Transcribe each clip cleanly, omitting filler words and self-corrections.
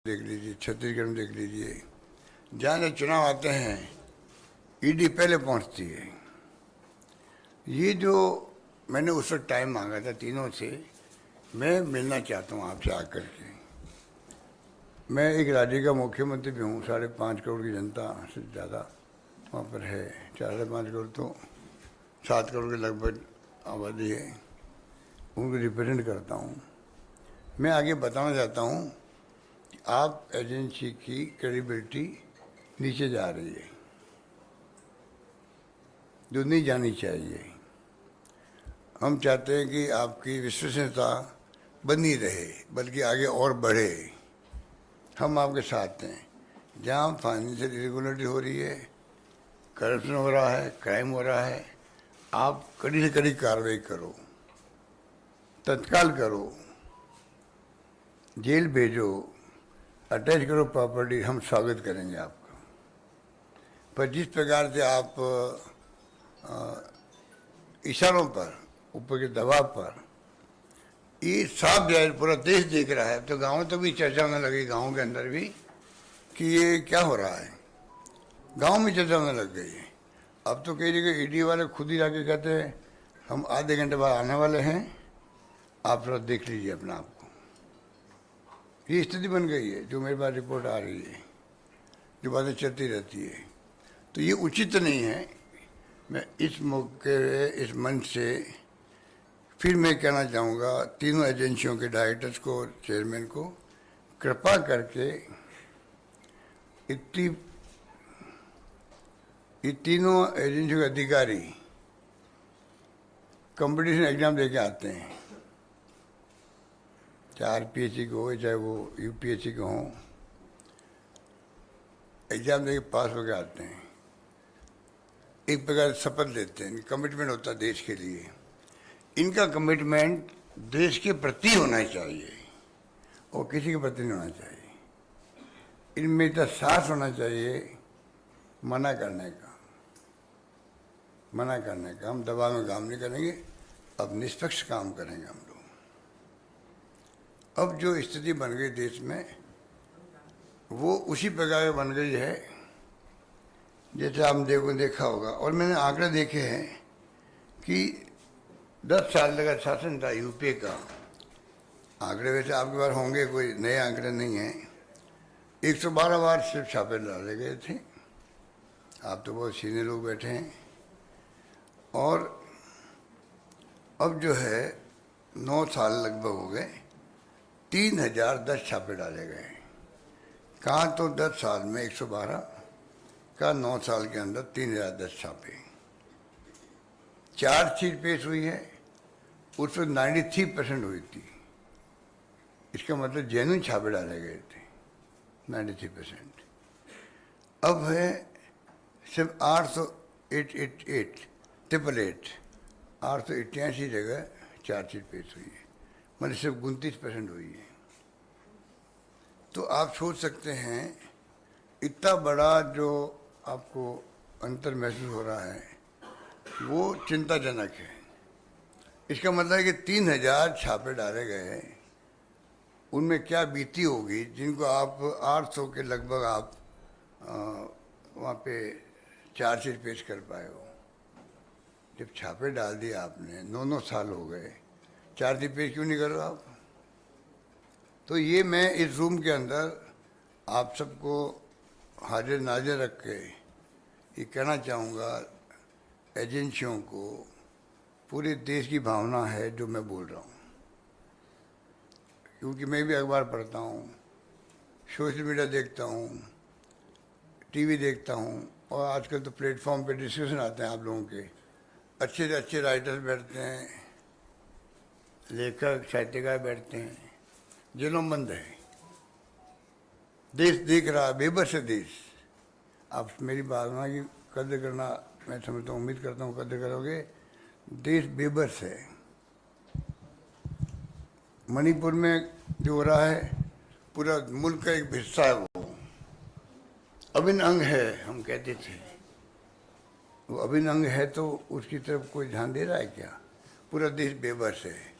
देख लीजिए, छत्तीसगढ़ में देख लीजिए, जहाँ जहाँ चुनाव आते हैं ईडी पहले पहुँचती है। ये जो मैंने उस वक्त टाइम मांगा था तीनों से, मैं मिलना चाहता हूँ आपसे आकर के। मैं एक राज्य का मुख्यमंत्री भी हूँ, 5.5 करोड़ की जनता से ज़्यादा वहाँ पर है, 4.5 करोड़ तो 7 करोड़ के लगभग आबादी है, उनको रिप्रेजेंट करता हूँ। मैं आगे बताना चाहता हूँ कि आप एजेंसी की क्रेडिबिलिटी नीचे जा रही है, जो नहीं जानी चाहिए। हम चाहते हैं कि आपकी विश्वसनीयता बनी रहे, बल्कि आगे और बढ़े। हम आपके साथ हैं। जहाँ फाइनेंशियल इरेगुलरिटी हो रही है, करप्शन हो रहा है, क्राइम हो रहा है, आप कड़ी से कड़ी कार्रवाई करो, तत्काल करो, जेल भेजो, अटैच करो प्रॉपर्टी, हम स्वागत करेंगे आपका। पर जिस प्रकार से आप इशारों पर, ऊपर के दबाव पर, ये साफ जाहिर पूरा देश देख रहा है, तो गाँव तो भी चर्चा होने लगी, गाँव के अंदर भी, कि ये क्या हो रहा है। गांव में चर्चा होने लग गई है। अब तो कई जगह ईडी वाले खुद ही आके कहते हैं हम आधे घंटे बाद आने वाले हैं, आप थोड़ा देख लीजिए अपना आप को। ये स्थिति बन गई है, जो मेरे पास रिपोर्ट आ रही है, जो बातें चलती रहती है। तो ये उचित नहीं है। मैं इस मौके, इस मंच से फिर मैं कहना चाहूँगा तीनों एजेंसियों के डायरेक्टर्स को, चेयरमैन को, कृपा करके ये तीनों एजेंसियों के अधिकारी कंपटीशन एग्जाम देके आते हैं, चाहे आरपीएससी को हो चाहे वो यूपीएससी को हो, एग्जाम देके पास होके आते हैं। एक प्रकार से शपथ लेते हैं, कमिटमेंट होता है देश के लिए। इनका कमिटमेंट देश के प्रति होना चाहिए और किसी के प्रति नहीं होना चाहिए। इनमें इतना साहस होना चाहिए मना करने का। हम दबाव में काम नहीं करेंगे, अब निष्पक्ष काम करेंगे हम लोग। अब जो स्थिति बन गई देश में, वो उसी प्रकार की बन गई है जैसे आपने देखा होगा। और मैंने आंकड़े देखे हैं कि 10 साल का शासन था यूपीए का। आंकड़े वैसे आपके पास होंगे, कोई नए आंकड़े नहीं हैं। 112 बार सिर्फ छापे डाले गए थे। आप तो बहुत सीनियर लोग बैठे हैं। और अब जो है 9 साल लगभग हो गए, 3010 छापे डाले गए। कहाँ तो 10 साल में 112 का, 9 साल के अंदर 3010 छापे। चार्जशीट पेश हुई है, उसमें 93% हुई थी। इसका मतलब जेन्युइन छापे डाले गए थे 93%। अब है सिर्फ 888 जगह चार्जशीट पेश हुई है, मतलब सिर्फ 29% हुई है। तो आप सोच सकते हैं इतना बड़ा जो आपको अंतर महसूस हो रहा है, वो चिंताजनक है। इसका मतलब है कि 3000 छापे डाले गए, उनमें क्या बीती होगी जिनको आप 800 के लगभग आप वहाँ पे चार्जशीट पेश कर पाए हो। जब छापे डाल दिए आपने, 9 साल हो गए, चार्जशीट पेश क्यों नहीं कर रहे आप? तो ये मैं इस रूम के अंदर आप सबको हाजिर नाजिर रख के ये कहना चाहूँगा, एजेंसियों को, पूरे देश की भावना है जो मैं बोल रहा हूँ। क्योंकि मैं भी अखबार पढ़ता हूँ, सोशल मीडिया देखता हूँ, टीवी देखता हूँ, और आजकल तो प्लेटफॉर्म पे डिस्कशन आते हैं आप लोगों के। अच्छे से अच्छे राइटर्स बैठते हैं, लेखक साहित्यकार बैठते हैं। जेलों बंद है, देश देख रहा है, बेबस है देश। आप मेरी भावना की कदर करना, मैं समझता हूँ, उम्मीद करता हूँ कदर करोगे। देश बेबस है। मणिपुर में जो हो रहा है, पूरा मुल्क का एक हिस्सा है, वो अभिन्न अंग है, हम कहते थे। वो अभिन्न अंग है तो उसकी तरफ कोई ध्यान दे रहा है क्या? पूरा देश बेबस है,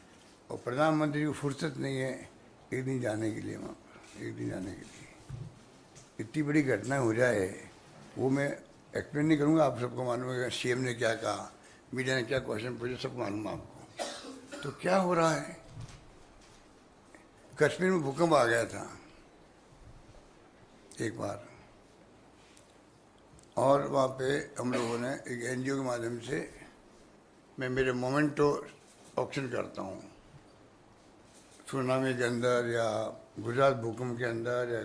और प्रधानमंत्री को फुर्सत नहीं है एक दिन जाने के लिए वहाँ पर, एक दिन जाने के लिए। इतनी बड़ी घटना हो जाए वो मैं एक्सप्लेन नहीं करूँगा, आप सबको मालूम है सीएम ने क्या कहा, मीडिया ने क्या क्वेश्चन पूछे, सब मालूम है आपको। तो क्या हो रहा है, कश्मीर में भूकंप आ गया था एक बार, और वहाँ पे हम लोगों ने एक एनजीओ के माध्यम से, मैं मेरे मोमेंटो ऑक्शन करता हूँ, सुनामी के अंदर या गुजरात भूकंप के अंदर या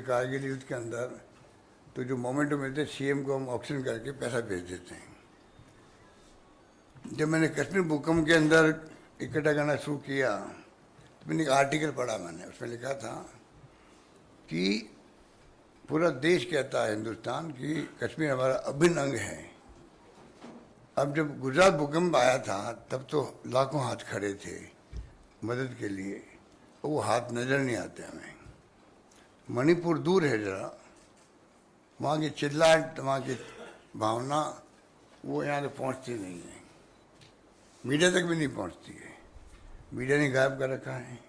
कारगिल युद्ध के अंदर, तो जो मोमेंटो मिलते हैं सीएम को हम ऑक्शन करके पैसा भेज देते हैं। जब मैंने कश्मीर भूकंप के अंदर इकट्ठा करना शुरू किया तो मैंने एक आर्टिकल पढ़ा, मैंने उसमें लिखा था कि पूरा देश कहता है हिंदुस्तान कि कश्मीर हमारा अभिन्न अंग है। अब जब गुजरात भूकंप आया था तब तो लाखों हाथ खड़े थे मदद के लिए, वो हाथ नज़र नहीं आते हमें। मणिपुर दूर है ज़रा, वहाँ की चिल्लाहट, वहाँ की भावना वो यहाँ तक पहुँचती नहीं है, मीडिया तक भी नहीं पहुँचती है, मीडिया ने गायब कर रखा है।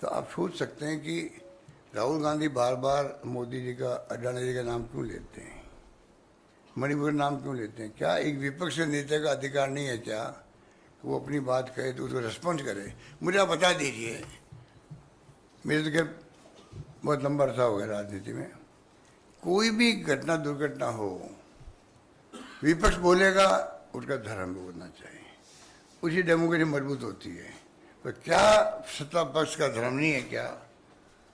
तो आप सोच सकते हैं कि राहुल गांधी बार बार मोदी जी का, अडानी जी का नाम क्यों लेते हैं, मणिपुर नाम क्यों लेते हैं? क्या एक विपक्ष नेता का अधिकार नहीं है क्या वो अपनी बात कहे तो उसको रिस्पॉन्स करे? मुझे आप बता दीजिए, मेरे तो खैर बहुत लंबा अरसा हो गया राजनीति में, कोई भी घटना दुर्घटना हो, विपक्ष बोलेगा उसका धर्म बोलना चाहिए, उसी डेमोक्रेसी मजबूत होती है। तो क्या सत्ता पक्ष का धर्म नहीं है क्या,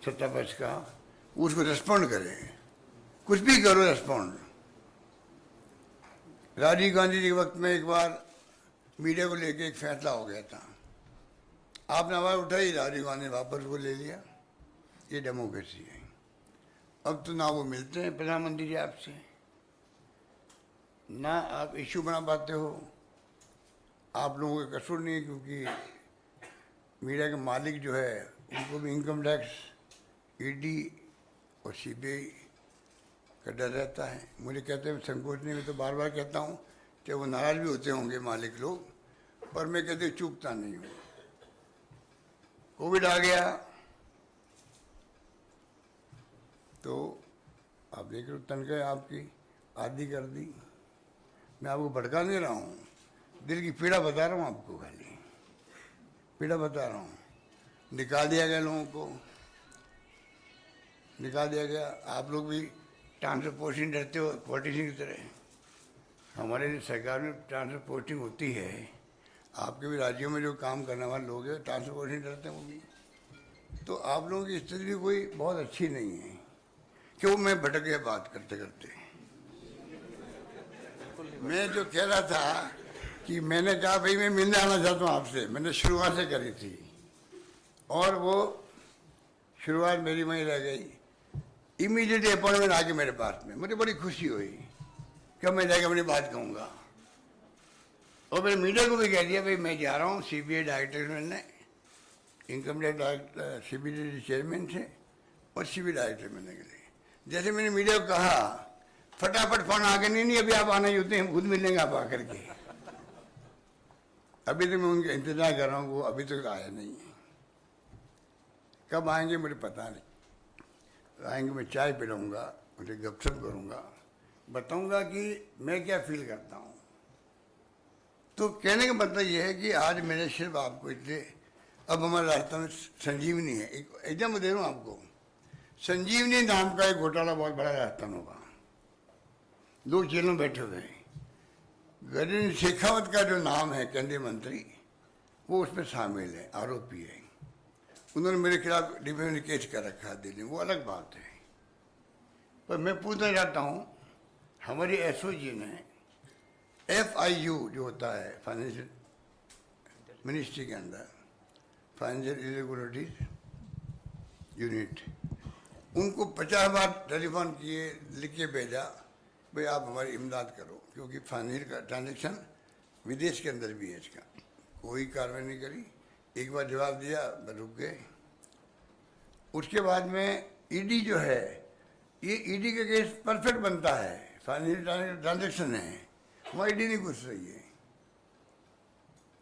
सत्ता पक्ष का उसको रिस्पॉन्ड करे, कुछ भी करो रिस्पॉन्ड। राजीव गांधी जी के वक्त में एक बार मीडिया को लेके एक फैसला हो गया था, आपने आवाज़ उठाई, राजीव गांधी ने वापस को ले लिया, ये डेमोक्रेसी है। अब तो ना वो मिलते हैं प्रधानमंत्री जी आपसे, ना आप इश्यू बना पाते हो, आप लोगों का कसूर नहीं है क्योंकि मीडिया के मालिक जो है उनको भी इनकम टैक्स, ईडी और सीबीआई का डर रहता है। मुझे कहते हैं संकोच नहीं, मैं तो बार बार कहता हूँ कि वो नाराज भी होते होंगे मालिक लोग, पर मैं कहते चूकता नहीं हूँ। कोविड आ गया तो आप देख रहे हो तनख्वाह आपकी आधी कर दी। मैं आपको भड़का नहीं रहा हूँ, दिल की पीड़ा बता रहा हूँ आपको, खाली पीड़ा बता रहा हूँ। निकाल दिया गया लोगों को, निकाल दिया गया। आप लोग भी ट्रांसफर पोस्टिंग डरते हो पॉलिटिशियन की तरह। हमारे सरकार में ट्रांसफर पोस्टिंग होती है, आपके भी राज्यों में जो काम करने वाले लोग हैं ट्रांसफर पोस्टिंग डरते हैं वो भी। तो आप लोगों की स्थिति भी कोई बहुत अच्छी नहीं है। क्यों मैं भटक गया बात करते करते। मैं जो कह रहा था कि मैंने कहा भाई मैं मिलने आना चाहता हूँ आपसे, मैंने शुरुआत से करी थी और वो शुरुआत मेरी वहीं रह गई। इमीडिएटली अपॉइंटमेंट आ गई मेरे पास में, मुझे बड़ी खुशी हुई कि मैं जाकर अपनी बात कहूँगा। और मैंने मीडिया को भी कह दिया भाई मैं जा रहा हूँ, सीबीआई डायरेक्टर ने, income tax director CBI chairman थे और सीबीआई डायरेक्टर बनने के लिए। जैसे मैंने मीडिया को कहा फटाफट फोन आ गया, नहीं अभी आप आना ही होते हैं, खुद मिलेंगे आप आकर के। अभी तो मैं उनका इंतजार कर रहा हूँ, वो अभी तक आया नहीं है। कब आएंगे मुझे पता नहीं, आएंगे मैं चाय पिलाऊंगा, मुझे गपशप करूँगा, बताऊंगा कि मैं क्या फील करता हूँ। तो कहने का मतलब ये है कि आज मैंने सिर्फ आपको इसलिए, अब हमारे राजस्थान में संजीवनी है, एक एकदम दे रहा हूँ आपको, संजीवनी नाम का एक घोटाला बहुत बड़ा राजस्थान होगा, लोग जेलों में बैठे हुए हैं। गजेंद्र शेखावत का जो नाम है केंद्रीय मंत्री, वो उसमें शामिल है, आरोपी है। उन्होंने मेरे खिलाफ डिफेमेशन केस कर रखा है दिल्ली में, वो अलग बात है। पर मैं पूछना चाहता हूँ, हमारी एसओजी ने FIU जो होता है फाइनेंशियल मिनिस्ट्री के अंदर, फाइनेंशियल इरेगुलरिटीज यूनिट, उनको 50 बार टेलीफोन किए, लिख के भेजा भाई आप हमारी इमदाद करो, क्योंकि फाइनेंशियल का ट्रांजेक्शन विदेश के अंदर भी है इसका। कोई कार्रवाई नहीं करी, एक बार जवाब दिया रुक गए। उसके बाद में ईडी जो है, ये ईडी का केस परफेक्ट बनता है, फाइनेंशियल ट्रांजेक्शन है, वहाँ ईडी नहीं घुस रही है,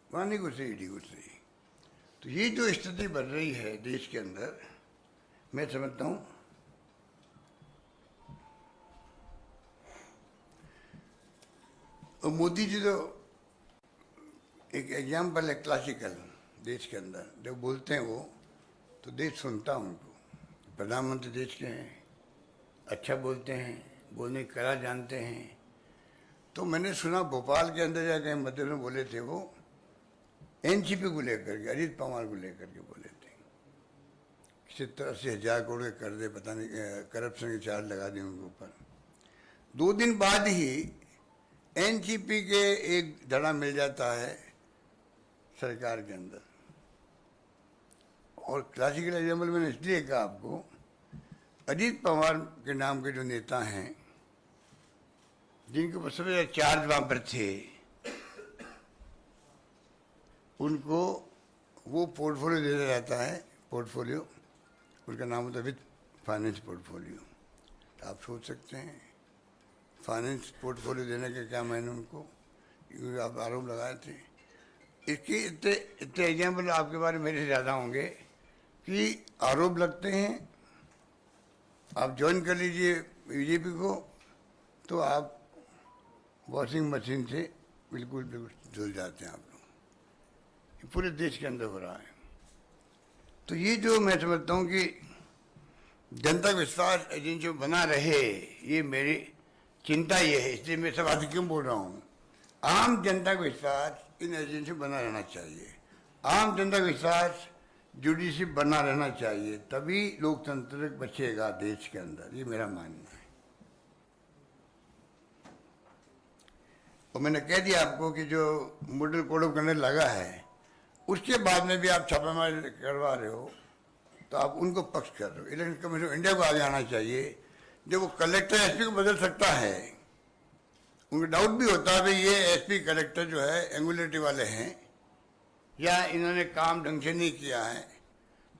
वहाँ नहीं घुस रही ईडी घुस रही। तो ये जो स्थिति बन रही है देश के अंदर, मैं समझता हूँ और मोदी जी तो एक एग्जाम्पल है क्लासिकल देश के अंदर। जब बोलते हैं वो तो देश सुनता उनको। प्रधानमंत्री देश के हैं, अच्छा बोलते हैं, बोलने की कला जानते हैं। तो मैंने सुना भोपाल के अंदर या कहीं मध्य में बोले थे वो एनसीपी को लेकर के, अजीत पवार को लेकर के बोले थे 70-80 हज़ार करोड़ के कर दे, पता नहीं करप्शन के चार्ज लगा दें उनके ऊपर। 2 दिन बाद ही एनसीपी के एक धड़ा मिल जाता है सरकार के अंदर। और क्लासिकल एग्जाम्पल मैंने इसलिए कहा आपको, अजीत पवार के नाम के जो नेता हैं जिनके ऊपर सबसे ज़्यादा चार्ज वहाँ पर थे, उनको वो पोर्टफोलियो देता रहता है। पोर्टफोलियो उनका नाम होता है विद फाइनेंस पोर्टफोलियो। तो आप सोच सकते हैं फाइनेंस पोर्टफोलियो देने के क्या मैंने उनको, क्योंकि आप आरोप लगाए थे। इसके इतने एग्जाम्पल आपके बारे में मेरे ज़्यादा होंगे कि आरोप लगते हैं। आप ज्वाइन कर लीजिए बीजेपी को तो आप वॉशिंग मशीन से बिल्कुल धुल जाते हैं आप लोग। ये पूरे देश के अंदर हो रहा है। तो ये जो मैं समझता हूँ कि जनता का विश्वास एजेंसी बना रहे, ये मेरी चिंता ये है। इसलिए मैं सब आज क्यों बोल रहा हूँ, आम जनता का विश्वास इन एजेंसी बना रहना चाहिए। आम जनता का विश्वास जुडिशरी बना रहना चाहिए, तभी लोकतंत्र बचेगा देश के अंदर। ये मेरा मानना है। और मैंने कह दिया आपको कि जो मॉडल कोड ऑफ कंडक्ट लगा है उसके बाद में भी आप छापेमारी करवा रहे हो तो आप उनको पक्ष कर रहे हो। इलेक्शन कमीशन ऑफ इंडिया को आगे आना चाहिए। जब वो कलेक्टर एसपी को बदल सकता है, उनको डाउट भी होता है भाई ये एसपी कलेक्टर जो है एंगुलरिटी वाले हैं या इन्होंने काम ढंग से नहीं किया है,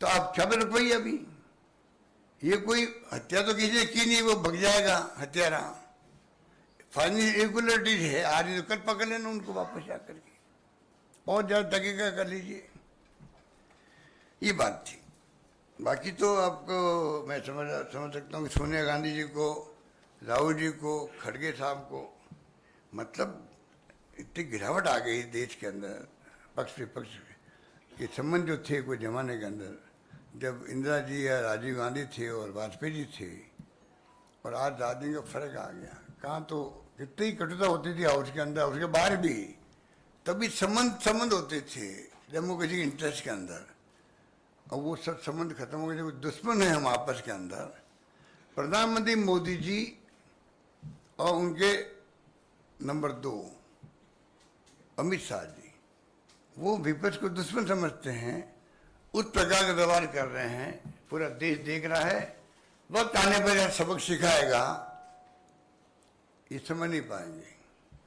तो आप छापे रखवाइए। अभी ये कोई हत्या तो किसी ने की नहीं, वो भग जाएगा हत्यारा। फाइनल इरेगुलरिटीज है, आज तो कल पकड़ लेना उनको वापस आकर के, बहुत ज़्यादा तकीका कर लीजिए। ये बात थी। बाकी तो आपको मैं समझ सकता हूँ कि सोनिया गांधी जी को, राहुल जी को, खड़गे साहब को, मतलब इतनी गिरावट आ गई देश के अंदर पक्ष विपक्ष के संबंध जो थे कोई जमाने के अंदर, जब इंदिरा जी या राजीव गांधी थे और वाजपेयी जी थे, और आज राजनीति का फर्क आ गया। कहाँ तो कितनी कटुता होती थी हाउस के अंदर, उसके बाहर भी तभी संबंध होते थे डेमोक्रेसी के इंटरेस्ट के अंदर। और वो सब संबंध खत्म हो गए, कोई दुश्मन है हम आपस के अंदर। प्रधानमंत्री मोदी जी और उनके नंबर 2 अमित शाह जी, वो विपक्ष को दुश्मन समझते हैं, उस प्रकार का व्यवहार कर रहे हैं। पूरा देश देख रहा है। वक्त आने पर यह सबक सिखाएगा, ये समझ नहीं पाएंगे,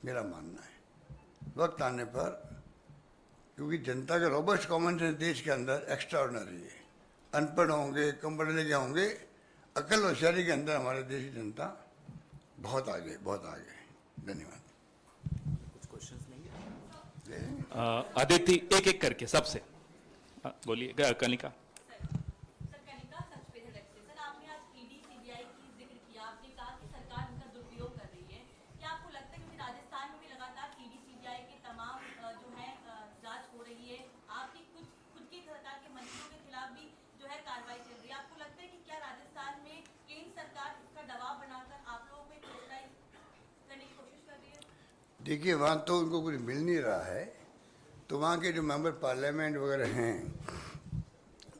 मेरा मानना है। वक्त आने पर, क्योंकि जनता का रोबस्ट कॉमन सेंस देश के अंदर एक्स्ट्रा ऑर्डिनरी है। अनपढ़ होंगे, कम पढ़े लिखे होंगे, अकल होशियारी के अंदर हमारे देश की जनता बहुत आगे, बहुत आगे है। धन्यवाद। कुछ क्वेश्चंस लेंगे अदिति, एक एक करके सबसे बोलिए। कनिका। देखिए, वहाँ तो उनको कुछ मिल नहीं रहा है, तो वहाँ के जो मेंबर पार्लियामेंट वगैरह हैं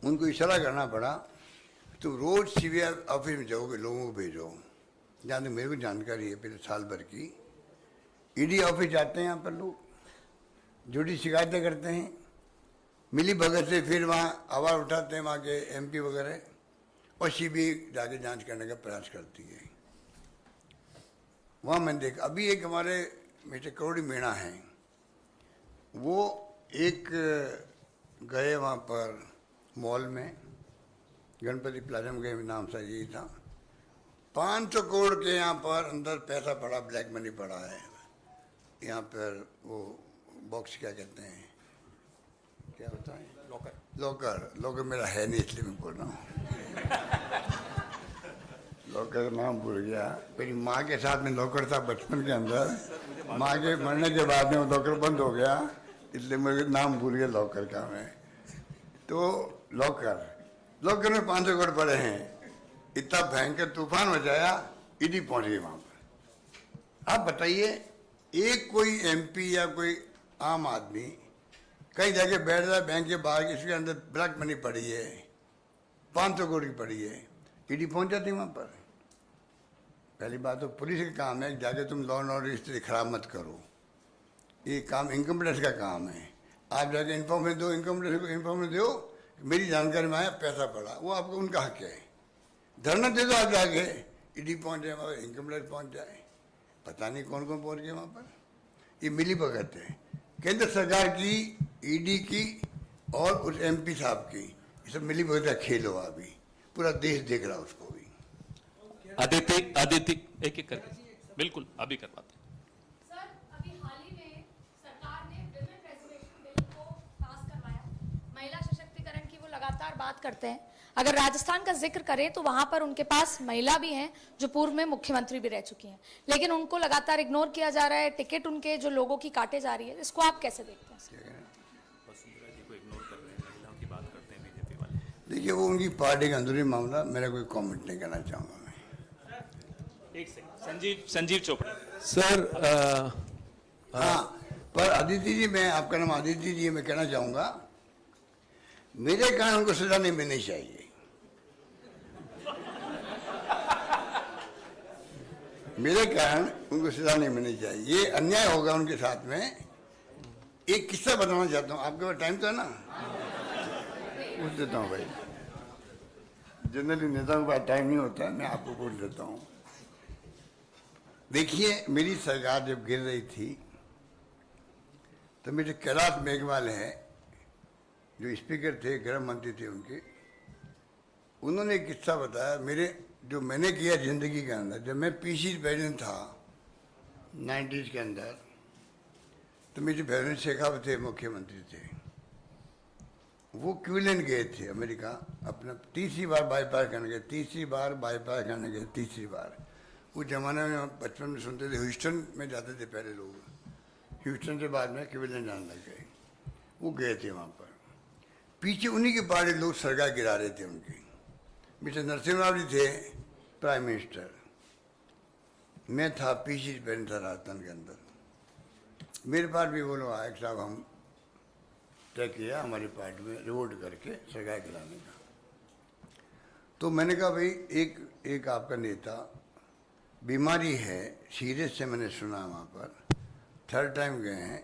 उनको इशारा करना पड़ा, तो रोज़ सीबीआई ऑफिस में जाओगे, लोगों को भेजो। जहाँ तक मेरे को जानकारी है पिछले साल भर की, ईडी ऑफिस जाते हैं यहाँ पर लोग, जुड़ी शिकायतें करते हैं, मिली भगत से फिर वहाँ आवाज़ उठाते हैं वहाँ के एमपी वगैरह, और सीबीआई जाके जांच करने का प्रयास करती है। वहाँ मैंने देखा, अभी एक हमारे मिस्टर करोड़ी मीणा हैं, वो एक गए वहाँ पर मॉल में, गणपति प्लाजा में गए, नाम सा यही था। 500 करोड़ के यहाँ पर अंदर पैसा पड़ा, ब्लैक मनी पड़ा है। यहाँ पर वो बॉक्स क्या कहते हैं, क्या होता है, लॉकर। लॉकर मेरा है नहीं, इसलिए मैं बोल रहा हूँ। लॉकर का नाम भूल गया। मेरी माँ के साथ में लॉकर था बचपन के अंदर, माँ के मरने के बाद में वो लॉकर बंद हो गया, इसलिए मेरे नाम भूल गया लॉकर का मैं। तो लॉकर में 500 करोड़ पड़े हैं। इतना भयंकर तूफान मचाया, ईडी पहुंच गई वहां पर। आप बताइए, एक कोई एमपी या कोई आम आदमी कहीं जाके बैठ जाए बैंक के बाहर, इसके अंदर ब्लैक मनी पड़ी है, 500 करोड़ की पड़ी है, ईडी पहुंच जाती वहां पर। पहली बात तो पुलिस का काम है जाके तुम लॉ एंड ऑर्डर स्थिति खराब मत करो, ये काम इनकम टैक्स का काम है। आप जाके इन्फॉर्मेशन दो, इनकम टैक्स को इन्फॉर्मेशन दो, मेरी जानकारी में आया पैसा पड़ा, वो आपको उनका हक है। धरना दे दो आप जाके, ईडी पहुंच जाए वहाँ, इनकम टैक्स पहुंच जाए। पता नहीं कौन कौन पहुंच गए वहाँ पर। ये मिली भगत है केंद्र सरकार की, ईडी की और उस एमपी साहब की। ये सब मिली भगत का खेल हुआ। अभी पूरा देश देख रहा उसको भी। आदित्य एक एक करके, बिल्कुल अभी करवाते हैं। सर, अभी हाल ही में सरकार ने विमेन रिजर्वेशन बिल को पास करवाया। महिला सशक्तिकरण की वो लगातार बात करते हैं। अगर राजस्थान का जिक्र करें तो वहां पर उनके पास महिला भी हैं जो पूर्व में मुख्यमंत्री भी रह चुकी हैं, लेकिन उनको लगातार इग्नोर किया जा रहा है। टिकट उनके जो लोगों की काटे जा रही है, इसको आप कैसे देखते हैं? देखिए, वो उनकी पार्टी का अंदरूनी मामला, मेरा कोई कमेंट नहीं करना चाहूंगा मैं। एक सेकंड, संजीव चोपड़ा सर। हाँ, पर आदित्य जी, मैं आपका नाम आदित्य जी, मैं कहना चाहूंगा मेरे कारण उनको सजा नहीं मिलनी चाहिए। मेरे कारण उनको सजा नहीं मिलनी चाहिए, ये अन्याय होगा उनके साथ में। एक किस्सा बताना चाहता हूँ, आपके पास टाइम तो है ना? पूछ देता हूँ भाई, जनरली नेताओं के पास टाइम नहीं होता है, मैं आपको पूछ देता हूँ। देखिए, मेरी सरकार जब गिर रही थी तो मेरे कैलाश मेघवाल है जो स्पीकर थे, गृह मंत्री थे उनके, उन्होंने एक किस्सा बताया मेरे, जो मैंने किया जिंदगी के अंदर। जब मैं पीसी प्रेसिडेंट था 90s के अंदर, तो मेरे भैरव शेखावत थे, मुख्यमंत्री थे। वो क्विलन गए थे अमेरिका, अपना तीसरी बार बाईपास करने गए, तीसरी बार बाईपास करने गए, तीसरी बार। उस जमाने में बचपन में सुनते थे, ह्यूस्टन में जाते थे पहले लोग, ह्यूस्टन से बाद में क्विलन जाने लग गए। वो गए थे वहाँ पर, पीछे उन्हीं के पार्टी लोग सरकार गिरा रहे थे उनकी। मिस्टर नरसिम्हा राव जी थे प्राइम मिनिस्टर, मैं था पीसी प्रेसिडेंट था राजस्थान के अंदर। मेरे पास भी वो लोग आए, साहब हम तय किया हमारी पार्टी में रिवोट करके सरकार गिराने का। तो मैंने कहा भाई, एक आपका नेता बीमारी है, सीरियस से मैंने सुना वहाँ पर, 3rd टाइम गए हैं,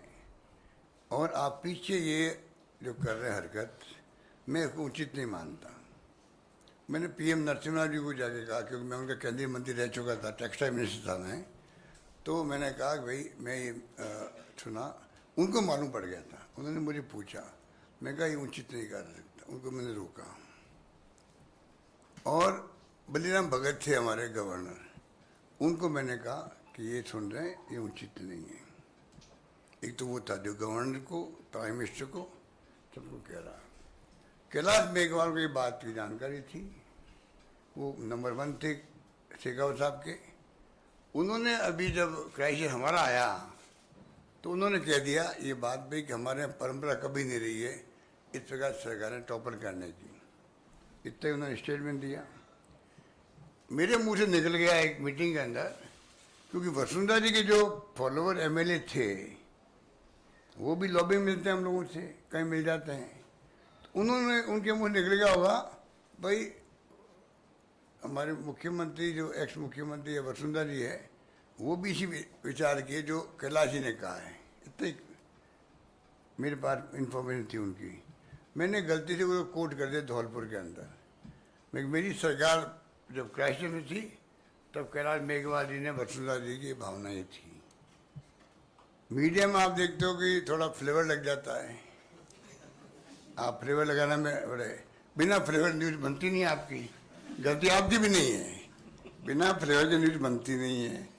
और आप पीछे ये जो कर रहे हरकत, मैं उसको उचित नहीं मानता। मैंने पीएम नरसिम्हा जी को जाके कहा, क्योंकि मैं उनका केंद्रीय मंत्री रह चुका था, टेक्सटाइल मिनिस्टर था मैं। तो मैंने कहा कि भाई मैं ये सुना, उनको मालूम पड़ गया था, उन्होंने मुझे पूछा, मैं कहा ये उचित नहीं कर सकता, उनको मैंने रोका। और बलीराम भगत थे हमारे गवर्नर, उनको मैंने कहा कि ये सुन रहे हैं, ये उचित नहीं है। एक तो वो था जो गवर्नर को, प्राइम मिनिस्टर को, सबको कह रहा। कैलाश मेघवाल को ये बात की जानकारी थी, वो नंबर 1 थे शेखावत साहब के। उन्होंने अभी जब क्राइसिस हमारा आया तो उन्होंने कह दिया ये बात भी कि हमारे यहाँ परंपरा कभी नहीं रही है इस प्रकार सरकारें टॉपर करने की। इतना ही उन्होंने स्टेटमेंट दिया। मेरे मुंह से निकल गया एक मीटिंग के अंदर, क्योंकि वसुंधरा जी के जो फॉलोवर एमएलए थे वो भी लॉबी मिलते हैं हम लोगों से, कहीं मिल जाते हैं। तो उन्होंने, उनके मुंह निकल गया होगा भाई हमारे मुख्यमंत्री जो एक्स मुख्यमंत्री है वसुंधरा जी है, वो भी इसी विचार किए जो कैलाश जी ने कहा है। इतने मेरे पास इंफॉर्मेशन थी उनकी। मैंने गलती से वो कोट कर दिया धौलपुर के अंदर। मेरी सरकार जब क्राइसिस में थी तब कैलाश मेघवाल जी ने वसुंधरा जी की भावनाएं थी। मीडिया में आप देखते हो कि थोड़ा फ्लेवर लग जाता है, आप फ्लेवर लगाने में बड़े, बिना फ्लेवर न्यूज बनती नहीं। आपकी गलती आपकी भी नहीं है, बिना फ्लेवर की न्यूज बनती नहीं है।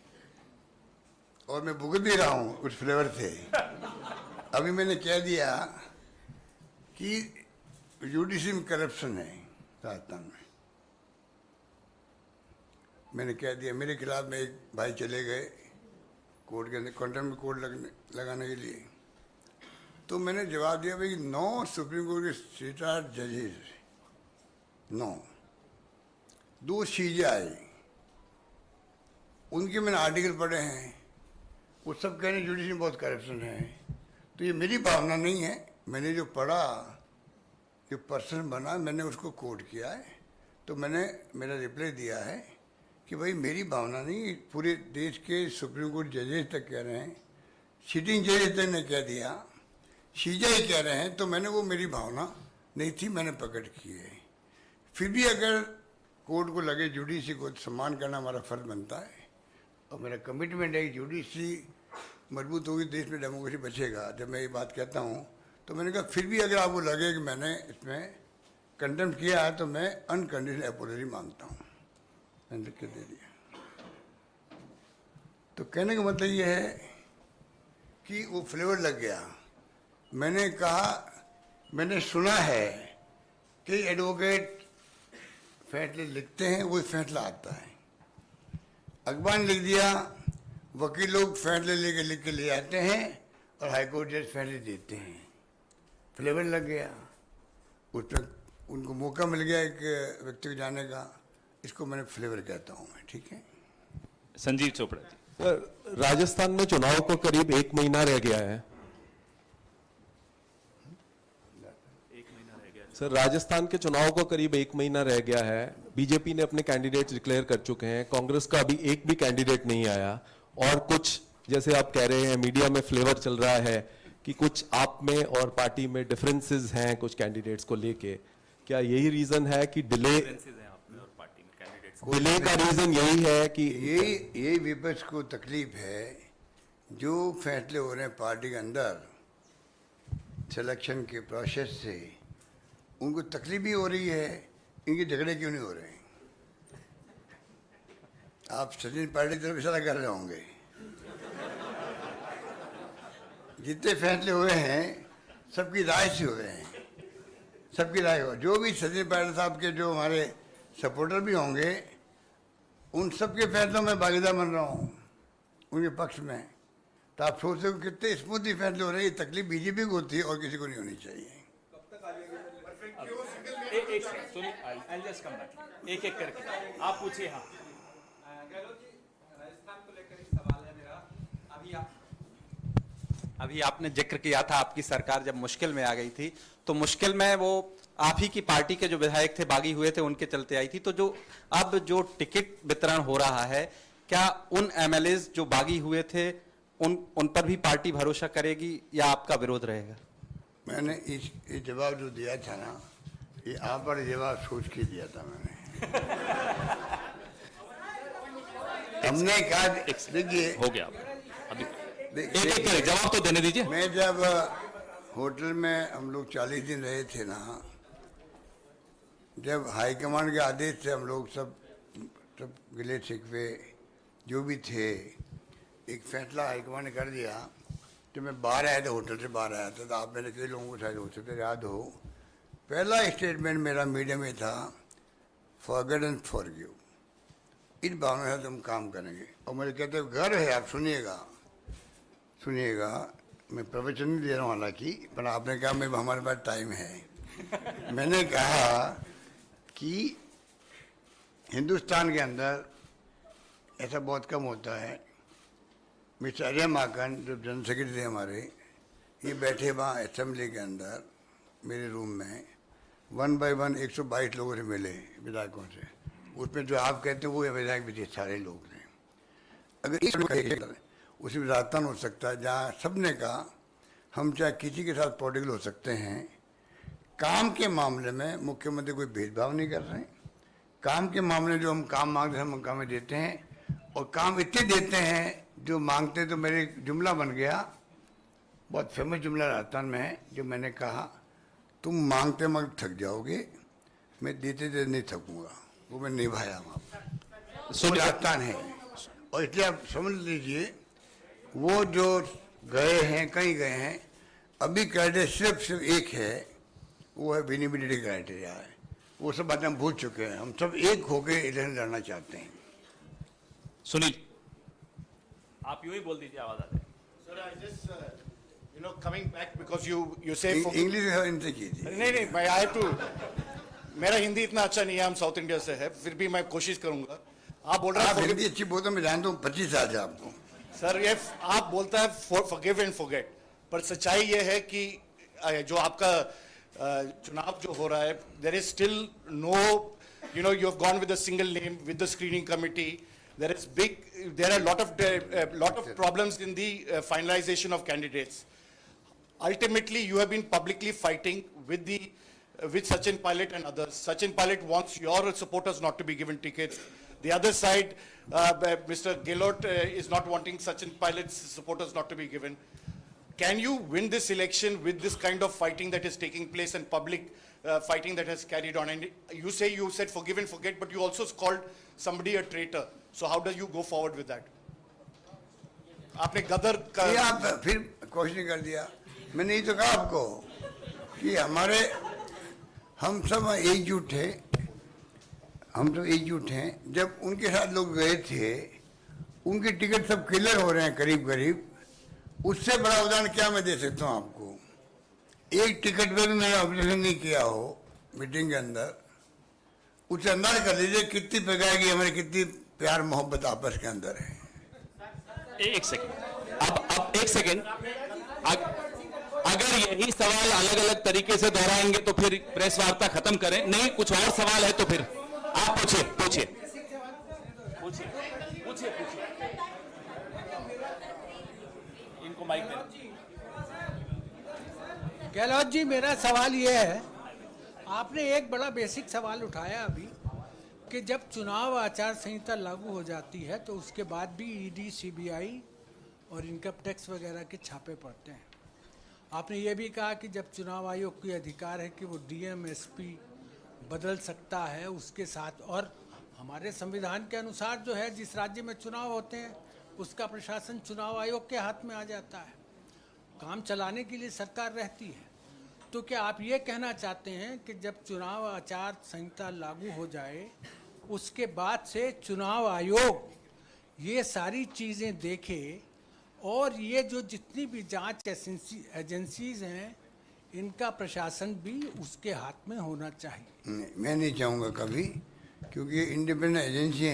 और मैं भुगत भी रहा हूँ उस फ्लेवर से। अभी मैंने कह दिया कि जुडिशरी में करप्शन है राजस्थान में। मैंने कह दिया मेरे खिलाफ में एक भाई चले गए कोर्ट के अंदर कंटेम्प्ट कोर्ट लगाने के लिए, तो मैंने जवाब दिया भाई 9 सुप्रीम कोर्ट के रिटायर्ड जजेस, 9, 2 CJI, उनके मैंने आर्टिकल पढ़े हैं, वो सब कह रहे हैं जुडिशरी में बहुत करप्शन है। तो ये मेरी भावना नहीं है, मैंने जो पढ़ा, जो पर्सन बना, मैंने उसको कोट किया है। तो मैंने मेरा रिप्लाई दिया है कि भाई मेरी भावना नहीं, पूरे देश के सुप्रीम कोर्ट जजेस तक कह रहे हैं, सिटिंग जजेस तक ने कह दिया, CJI कह रहे हैं, तो मैंने वो मेरी भावना नहीं थी, मैंने प्रकट की है। फिर भी अगर कोर्ट को लगे जुडिशरी को सम्मान करना हमारा फर्ज बनता है, और मेरा कमिटमेंट है कि जुडिशरी मजबूत होगी, देश में डेमोक्रेसी बचेगा। जब मैं ये बात कहता हूँ तो मैंने कहा फिर भी अगर आपको लगे कि मैंने इसमें कंटेम्प्ट किया है तो मैं अनकंडीशनल अपॉलॉजी मांगता हूँ, मैंने लिख के दे दिया। तो कहने का मतलब ये है कि वो फ्लेवर लग गया। मैंने कहा, मैंने सुना है कि एडवोकेट फैसले लिखते हैं, वही फैसला आता है। अखबार ने लिख दिया, वकील लोग फैसले लेके लिख के ले आते हैं और हाईकोर्ट जज फैसले देते हैं। फ्लेवर लग गया, उस पर उनको मौका मिल गया एक व्यक्ति को जाने का, इसको मैंने फ्लेवर कहता हूँ मैं, ठीक है। संजीव चोपड़ा जी। सर, राजस्थान में चुनाव को करीब 1 महीना रह गया है। सर, राजस्थान के चुनाव को करीब 1 महीना रह गया है। बीजेपी ने अपने कैंडिडेट डिक्लेयर कर चुके हैं, कांग्रेस का अभी एक भी कैंडिडेट नहीं आया, और कुछ जैसे आप कह रहे हैं मीडिया में फ्लेवर चल रहा है कि कुछ आप में और पार्टी में डिफरेंसेस हैं कुछ कैंडिडेट्स को लेके। क्या यही रीजन है कि डिले का रीजन यही है कि यही विपक्ष को तकलीफ है, जो फैसले हो रहे हैं पार्टी के अंदर सिलेक्शन के प्रोसेस से, उनको तकलीफ भी हो रही है, इनके झगड़े क्यों नहीं हो रहे हैं। आप सचिन पायलट की तरफ इशारा कर रहे होंगे। जितने फैसले हुए हैं सबकी राय से हुए हैं, सबकी राय हो। जो भी सचिन पायलट साहब के जो हमारे सपोर्टर भी होंगे, उन सबके फैसलों में भागीदार बन रहा हूँ, उनके पक्ष में। तो आप सोचते हो कितने स्मूथली फैसले हो रहे हैं। ये तकलीफ बीजेपी को होती है और किसी को नहीं होनी चाहिए। एक एक करके आप पूछिए। हाँ, गहलोत जी, राजस्थान को लेकर एक सवाल है मेरा। अभी आपने जिक्र किया था आपकी सरकार जब मुश्किल में आ गई थी, तो मुश्किल में वो आप ही की पार्टी के जो विधायक थे बागी हुए थे, उनके चलते आई थी। तो जो अब जो टिकट वितरण हो रहा है, क्या उन MLAs जो बागी हुए थे उन पर भी पार्टी भरोसा करेगी या आपका विरोध रहेगा? मैंने इस जवाब जो दिया था ना, ये आप पर जवाब सोच के दिया था मैंने। हमने कहा, देखिए हो गया अभी, देखिए, एक जवाब तो देने दीजिए। मैं जब होटल में हम लोग 40 दिन रहे थे ना, जब हाईकमान के आदेश से हम लोग सब गिले शिकवे जो भी थे, एक फैसला हाईकमान ने कर दिया। जब मैं बाहर आया था, होटल से बाहर आया था, तो आप मेरे कई लोगों को शायद हो सकते याद हो, पहला स्टेटमेंट मेरा मीडिया में था, फॉरगेट एंड फॉरगिव। इन भावना से हम काम करेंगे। और मुझे कहते हैं गर्व है, आप सुनिएगा, मैं प्रवचन नहीं दे रहा हूँ हालांकि, पर आपने कहा मैं हमारे पास टाइम है। मैंने कहा कि हिंदुस्तान के अंदर ऐसा बहुत कम होता है। मिस्टर अजय माकन जो जनरल सेक्रेटरी थे हमारे, ये बैठे वहाँ असेंबली के अंदर मेरे रूम में 1 by 1 122 लोगों से मिले, विधायकों से। उसमें जो आप कहते हैं वो विधायक भी थे, सारे लोग थे। अगर उसमें राजस्थान हो सकता है जहाँ सबने कहा हम चाहे किसी के साथ पॉलिटिकल हो सकते हैं, काम के मामले में मुख्यमंत्री कोई भेदभाव नहीं कर रहे हैं। काम के मामले में जो हम काम मांगते हैं हम काम देते हैं, और काम इतने देते हैं जो मांगते। तो मेरे जुमला बन गया, बहुत फेमस जुमला राजस्थान में है, जो मैंने कहा, तुम मांगते मांगते थक जाओगे, मैं देते देते नहीं थकूंगा। वो मैं निभाया वहाँ पर। राजस्थान है, और इसलिए आप समझ लीजिए, वो जो गए हैं, कहीं गए हैं, अभी क्राइटेरिया सिर्फ एक है, वो है विनिबिलिटी क्राइटेरिया है। वो सब बातें हम भूल चुके हैं। हम सब एक होकर इलेक्शन लड़ना चाहते हैं। सुनील, आप यूं ही बोल दीजिए, आवाज आ जाएगी। Sir, I just, coming back because you say for English इनसे कीजिए। नहीं मैं आए तो मेरा हिंदी इतना अच्छा नहीं है, हम साउथ इंडिया से है, फिर भी मैं कोशिश करूंगा। आप बोल रहे आप हैं हिंदी अच्छी बोलते, मैं जानता हूँ 25 साल से आपको। सर, ये आप बोलता है forgive and forget, पर सच्चाई ये है कि जो आपका चुनाव जो हो रहा है, there is still no, you have gone with a single name with the screening committee. There are a lot of problems in the finalization of candidates. Ultimately, you have been publicly fighting with Sachin Pilot and others. Sachin Pilot wants your supporters not to be given tickets. The other side, Mr. Gehlot is not wanting Sachin Pilot's supporters not to be given. Can you win this election with this kind of fighting that is taking place and public fighting that has carried on? And you said forgive and forget, but you also called somebody a traitor. So how do you go forward with that? आपने गदर का ये आप फिर question कर दिया। मैंने ये तो कहा आपको कि हम सब एकजुट थे, हम सब एकजुट हैं। जब उनके साथ लोग गए थे, उनके टिकट सब क्लियर हो रहे हैं करीब करीब। उससे बड़ा उदाहरण क्या मैं दे सकता हूँ आपको? एक टिकट पे भी मैंने ऑब्जर्वेशन नहीं किया हो मीटिंग के अंदर, उससे अंदाज कर लीजिए कितनी प्रकार की हमारी कितनी प्यार मोहब्बत आपस के अंदर है। एक सेकंड, अब एक सेकंड, अगर यही सवाल अलग अलग तरीके से दोहराएंगे तो फिर प्रेस वार्ता खत्म करें। नहीं, कुछ और सवाल है तो फिर आप पूछिए। इनको माइक दें। गहलोत जी, मेरा सवाल ये है, आपने एक बड़ा बेसिक सवाल उठाया अभी कि जब चुनाव आचार संहिता लागू हो जाती है तो उसके बाद भी ईडी, सीबीआई और इनकम टैक्स वगैरह के छापे पड़ते हैं। आपने ये भी कहा कि जब चुनाव आयोग की अधिकार है कि वो डीएम, एसपी बदल सकता है उसके साथ, और हमारे संविधान के अनुसार जो है जिस राज्य में चुनाव होते हैं उसका प्रशासन चुनाव आयोग के हाथ में आ जाता है, काम चलाने के लिए सरकार रहती है। तो क्या आप ये कहना चाहते हैं कि जब चुनाव आचार संहिता लागू हो जाए उसके बाद से चुनाव आयोग ये सारी चीज़ें देखे और ये जो जितनी भी जांच एजेंसीज हैं इनका प्रशासन भी उसके हाथ में होना चाहिए? मैं नहीं चाहूँगा कभी, क्योंकि इंडिपेंडेंट एजेंसी है।